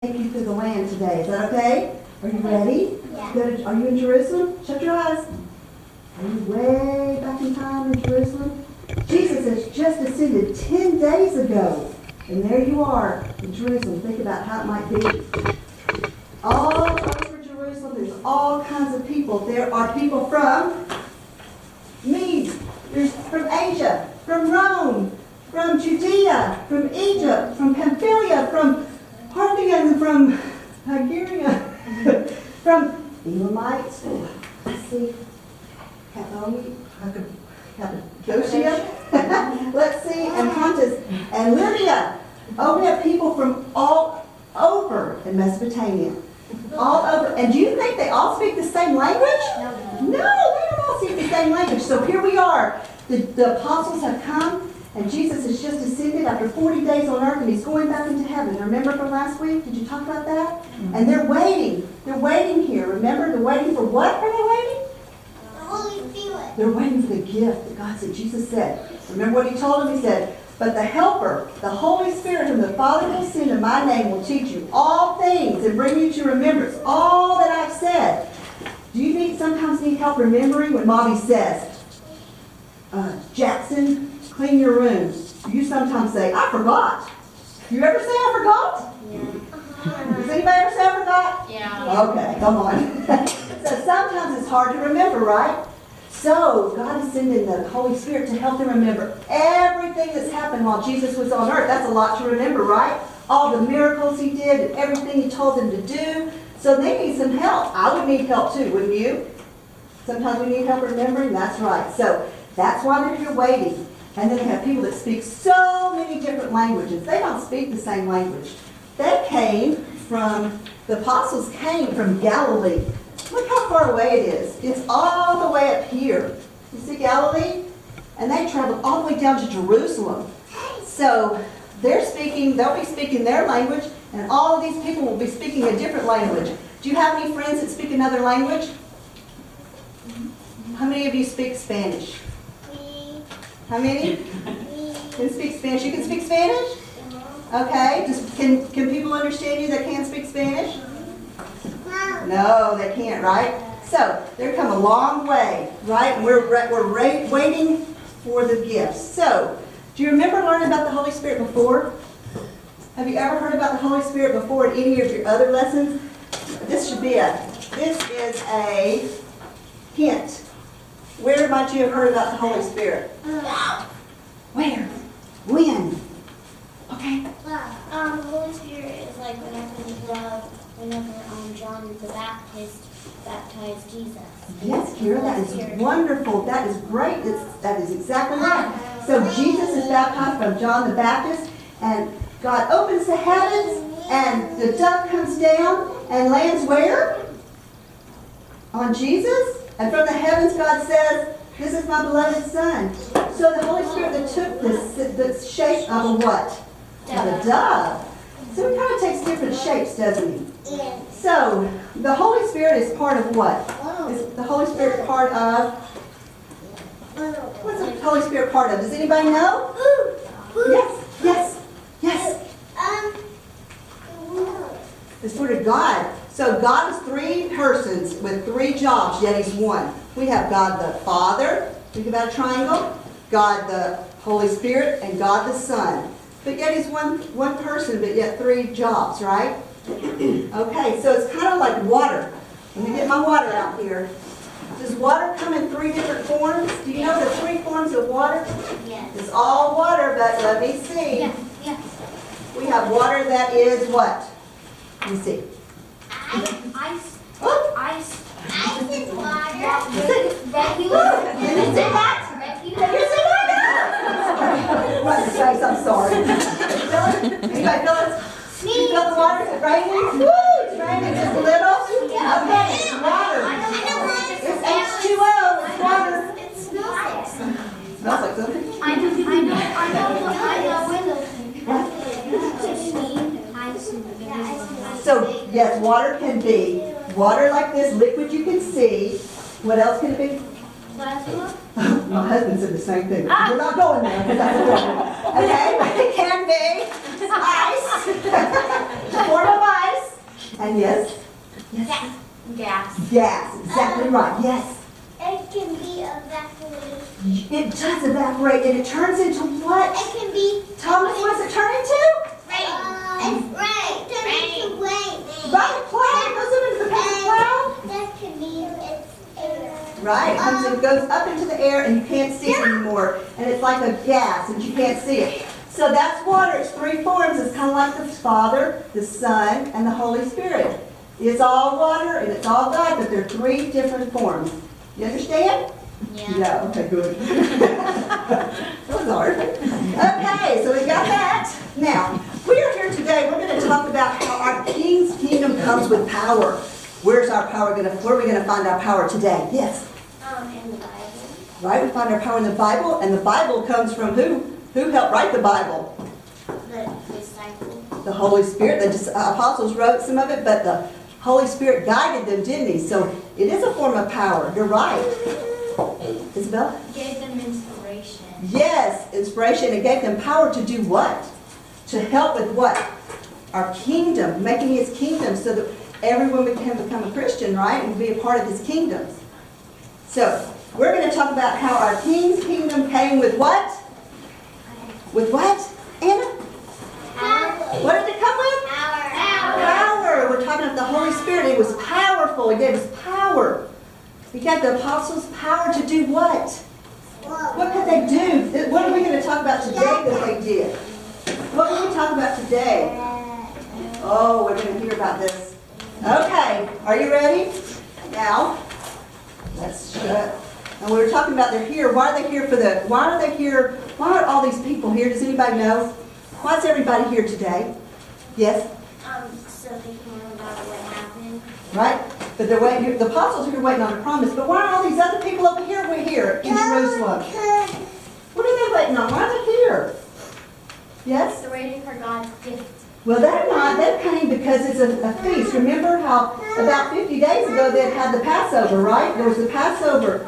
Take you through the land today. Is that okay? Are you ready? Yeah. Are you in Jerusalem? Shut your eyes. Are you way back in time in Jerusalem? Jesus has just ascended 10 days ago. And there you are in Jerusalem. Think about how it might be. All over Jerusalem, there's all kinds of people. There are people from Medes, there's from Asia, from Rome, from Judea, from Egypt, from Pamphylia, from Parthians, from Hygeria, from Elamites, let's see, Cappadocia, let's see, and Pontus, and Libya. Oh, we have people from all over in Mesopotamia. All over. And do you think they all speak the same language? No, they don't all speak the same language. So here we are. The apostles have come, and Jesus has just ascended after 40 days on earth, and he's going back into heaven. Remember from last week? Did you talk about that? And they're waiting. They're waiting here. Remember, they're waiting for what are they waiting? The Holy Spirit. They're waiting for the gift that God said. Jesus said. Remember what he told them? He said, but the Helper, the Holy Spirit, whom the Father will send in my name, will teach you all things and bring you to remembrance all that I've said. Do you sometimes need help remembering when Mommy says, Jackson, clean your room? You sometimes say, I forgot. You ever say I forgot? Yeah. Does anybody ever say I forgot? Yeah. Okay, come on. So sometimes it's hard to remember, right? So God is sending the Holy Spirit to help them remember everything that's happened while Jesus was on earth. That's a lot to remember, right? All the miracles he did and everything he told them to do. So they need some help. I would need help too, wouldn't you? Sometimes we need help remembering. That's right. So that's why they're here waiting. And then they have people that speak so many different languages. They don't speak the same language. The apostles came from Galilee. Look how far away it is. It's all the way up here. You see Galilee? And they traveled all the way down to Jerusalem. So they'll be speaking their language, and all of these people will be speaking a different language. Do you have any friends that speak another language? How many of you speak Spanish? Me. How many? Me. Can speak Spanish? You can speak Spanish? Okay. Can people understand you that can speak Spanish? No, they can't, right? So they've come a long way, right? And we're waiting for the gifts. So, do you remember learning about the Holy Spirit before? Have you ever heard about the Holy Spirit before in any of your other lessons? This is a hint. Where might you have heard about the Holy Spirit? Where? When? Okay. The Holy Spirit is like whenever John the Baptist baptized Jesus. Yes, Kira, that is wonderful. That is great. That is exactly right. So Jesus is baptized by John the Baptist, and God opens the heavens, and the dove comes down and lands where? On Jesus. And from the heavens, God says, this is my beloved Son. So the Holy Spirit that took the shape of a what? Of a dove. So he kind of takes different shapes, doesn't he? Yeah. So, the Holy Spirit is part of what? Is the Holy Spirit part of? What's the Holy Spirit part of? Does anybody know? Yes. It's sort of God. So, God is three persons with three jobs, yet he's one. We have God the Father, think about a triangle, God the Holy Spirit, and God the Son. But yet he's one person, but yet three jobs, right? Okay, so it's kind of like water. Let me get my water out here. Does water come in three different forms? Do you know the three forms of water? Yes. It's all water, but let me see. Yes. We have water that is what? Let me see. Ice. Oh, Ice is water. Did you say that? Did you say that? What's the face? I'm sorry. Anybody feel it? You feel the water? Is it raining? Woo! It's raining just a little? Okay, it's water. It's H2O. It's water. It smells Smells like something. I know. So, yes, water can be water like this, liquid you can see. What else can it be? Plasma. My husband said the same thing. We're not going there because that's a problem. Okay, it can be ice. Form of ice. And yes? Yes. Gas. Gas, exactly right, yes. It can be evaporated. It does evaporate and it turns into what? It can be Thomas, what does it turn into? rain. It's rain. Turn into rain. Right, cloud. It goes up into the cloud. That can be it's air. Right, it goes up into the air and you can't see it anymore. And it's like a gas and you can't see it. So that's water. It's three forms. It's kind of like the Father, the Son, and the Holy Spirit. It's all water and it's all God, but they're three different forms. You understand? Yeah, okay, good. That was hard. Okay, so we got that. Now, we are here today. We're going to talk about how our King's kingdom comes with power. Where's our power going to, where are we going to find our power today? Yes? In the Bible. Right, we find our power in the Bible, and the Bible comes from who? Who helped write the Bible? The disciples. The Holy Spirit. The apostles wrote some of it, but the Holy Spirit guided them, didn't he? So it is a form of power. You're right. Isabel? Gave them inspiration. Yes, inspiration. It gave them power to do what? To help with what? Our kingdom, making his kingdom so that everyone can become a Christian, right? And be a part of his kingdom. So, we're going to talk about how our King's kingdom came with what? With what? Anna? Power. What did it come with? Power. Power. We're talking about the Holy Spirit. It was powerful. It gave us power. He gave the apostles power to do what? What could they do? What are we going to talk about today that they did? What will we talk about today? Oh, we're going to hear about this. Okay, are you ready? Now, let's shut. And we were talking about they're here. Why are they here why are they here? Why are all these people here? Does anybody know? Why is everybody here today? Yes? So they can learn about what happened. Right? But they're waiting, the apostles are here waiting on a promise. But why are all these other people over here? We're here in Jerusalem. What are they waiting on? Why are they here? Yes? They're waiting for God's gift. Well, they're not. They came because it's a feast. Remember how about 50 days ago they had the Passover, right? There was the Passover.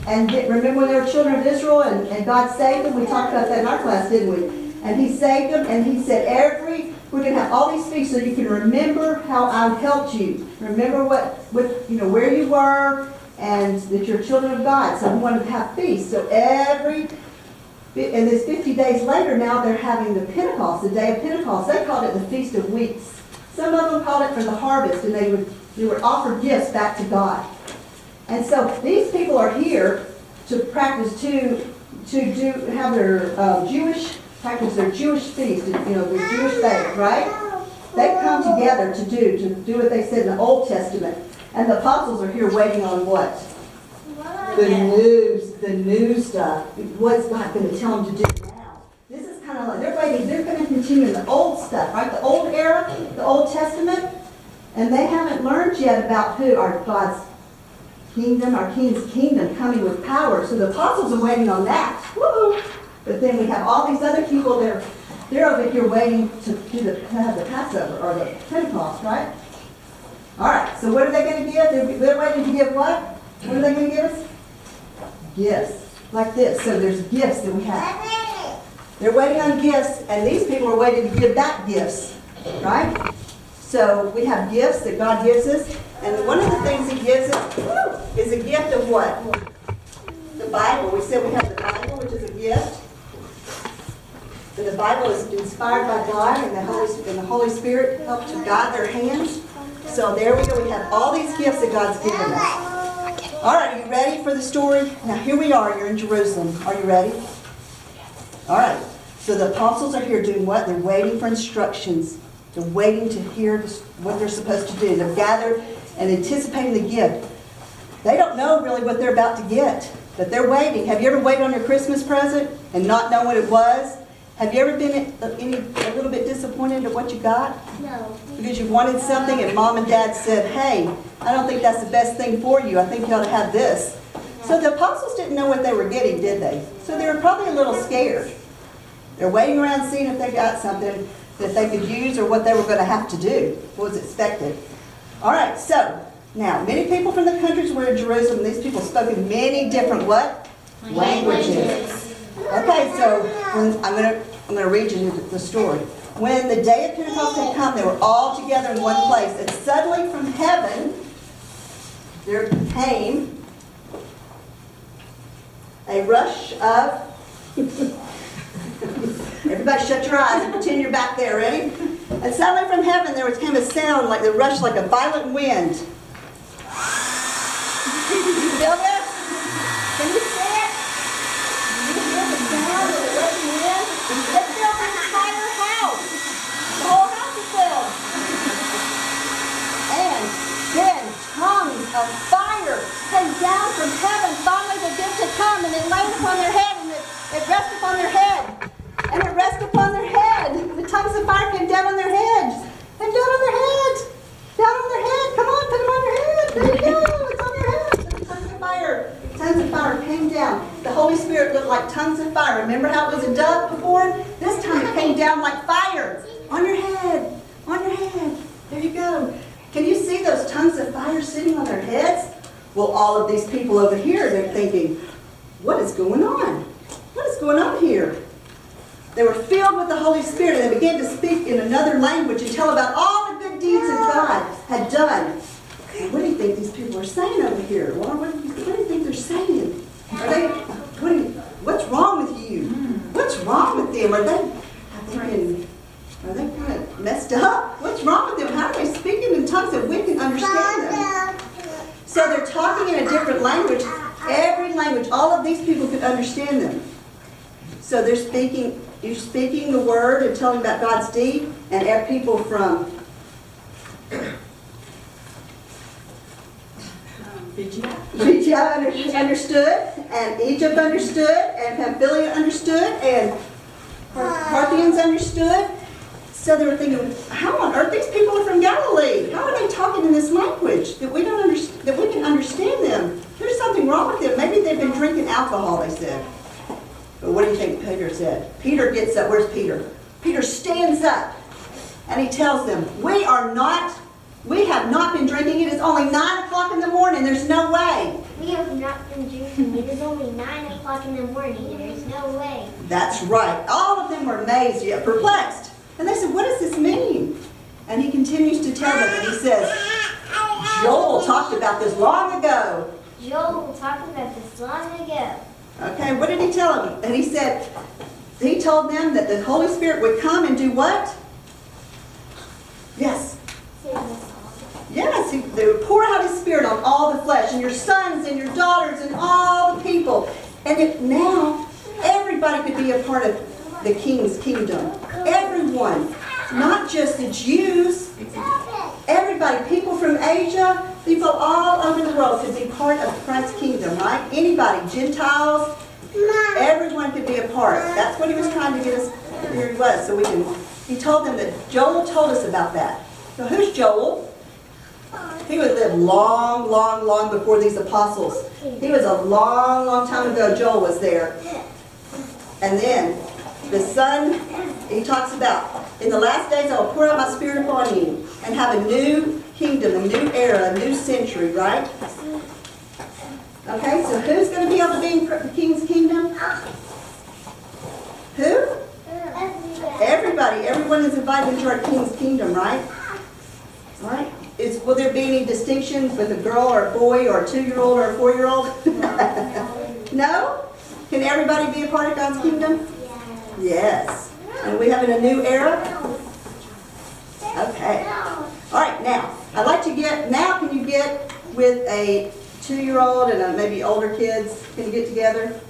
And remember when they were children of Israel and God saved them? We talked about that in our class, didn't we? And he saved them and he said we're going to have all these feasts so you can remember how I helped you. Remember where you were and that you're children of God. So we want to have feasts. So and this 50 days later now they're having the Pentecost, the day of Pentecost. They called it the Feast of Weeks. Some of them called it for the harvest and they would offer gifts back to God. And so these people are here to practice have their practice their Jewish feast, their Jewish faith, right? They come together to do what they said in the Old Testament. And the apostles are here waiting on what? The new stuff. What's God going to tell them to do now? This is kind of like they're waiting. They're going to continue the old stuff, right? The old era, the Old Testament, and they haven't learned yet about who our God's kingdom, our King's kingdom coming with power. So the apostles are waiting on that. Woo! But then we have all these other people that they're over here waiting to have the Passover or the Pentecost, right? All right. So what are they going to give? They're waiting to give what? What are they going to give us? Gifts like this. So there's gifts that we have. They're waiting on gifts, and these people are waiting to give back gifts, right? So we have gifts that God gives us, and one of the things He gives us is a gift of what? The Bible. We said we have the Bible, which is a gift. And the Bible is inspired by God, and the Holy Spirit helps to guide their hands. So there we go. We have all these gifts that God's given us. All right, are you ready for the story? Now here we are. You're in Jerusalem. Are you ready? All right. So the apostles are here doing what? They're waiting for instructions. They're waiting to hear what they're supposed to do. They're gathered and anticipating the gift. They don't know really what they're about to get, but they're waiting. Have you ever waited on your Christmas present and not know what it was? Have you ever been a little bit disappointed at what you got? No. Because you wanted something and Mom and Dad said, hey, I don't think that's the best thing for you. I think you ought to have this. So the apostles didn't know what they were getting, did they? So they were probably a little scared. They're waiting around seeing if they got something that they could use or what they were going to have to do, what was expected. All right, so now many people from the countries were in Jerusalem. These people spoke in many different what? Languages. Okay, so I'm going to read you the story. when the day of Pentecost had come, they were all together in one place. And suddenly from heaven, there came a rush of... Everybody shut your eyes and pretend you're back there. Ready? And suddenly from heaven there came a sound like the rush like a violent wind. You feel this? Can you see it? You hear the sound of the rushing wind? It filled the entire house. The whole house is filled. And then tongues of fire came down from heaven. Finally they get to come and it laid upon their head and it rested upon their head. And it rested upon their head. The tongues of fire came down on their heads. And down on their heads. Down on their head. Come on, put them on their head. There you go. It's on their head. Tongues of fire. Tongues of fire came down. The Holy Spirit looked like tongues of fire. Remember how it was a dove before? This time it came down like fire. On your head. On your head. There you go. Can you see those tongues of fire sitting on their heads? Well, all of these people over here, they're thinking, what is going on? What is going on here? They were filled with the Holy Spirit and they began to speak in another language and tell about all the good deeds that God had done. What do you think these people are saying over here? Well, what do you think they're saying? Are they? What's wrong with you? What's wrong with them? Are they kind of messed up? What's wrong with them? How are they speaking in tongues that we can understand them? So they're talking in a different language. Every language, all of these people could understand them. So they're speaking. You're speaking the word and telling about God's deed, and people from Phrygia understood, and Egypt understood, and Pamphylia understood, and Parthians understood. So they were thinking, how on earth these people are from Galilee? How are they talking in this language that we don't understand? That we can understand them? There's something wrong with them. Maybe they've been drinking alcohol. They said. But what do you think Peter said? Peter gets up. Where's Peter? Peter stands up and he tells them, we have not been drinking. It is only 9 o'clock in the morning. There's no way. We have not been drinking. It is only 9 o'clock in the morning. There's no way. That's right. All of them were amazed yet perplexed. And they said, what does this mean? And he continues to tell them, and he says, Joel talked about this long ago. Joel talked about this long ago. Okay, what did he tell them? And he said, he told them that the Holy Spirit would come and do what? Yes. Yes, they would pour out His Spirit on all the flesh, and your sons and your daughters and all the people. And if now everybody could be a part of the King's kingdom. Everyone, not just the Jews. Everybody, people from Asia, people all over the world could be part of Christ's kingdom, right? Anybody, Gentiles, everyone could be a part. That's what he was trying to get us, here he was. So he told them that Joel told us about that. So who's Joel? He would live long, long, long before these apostles. He was a long, long time ago. Joel was there. And then the Son, he talks about, in the last days I will pour out my Spirit upon you and have a new kingdom, a new era, a new century, right? Okay, so who's going to be able to be in the King's kingdom? Who? Everybody. Everyone is invited into our King's kingdom, right? All right. Will there be any distinctions with a girl or a boy or a 2-year-old or a 4-year-old? No? Can everybody be a part of God's kingdom? Yes. And we have in a new era? Okay. All right, now, I'd like to get, now can you get with a 2-year-old and maybe older kids? Can you get together?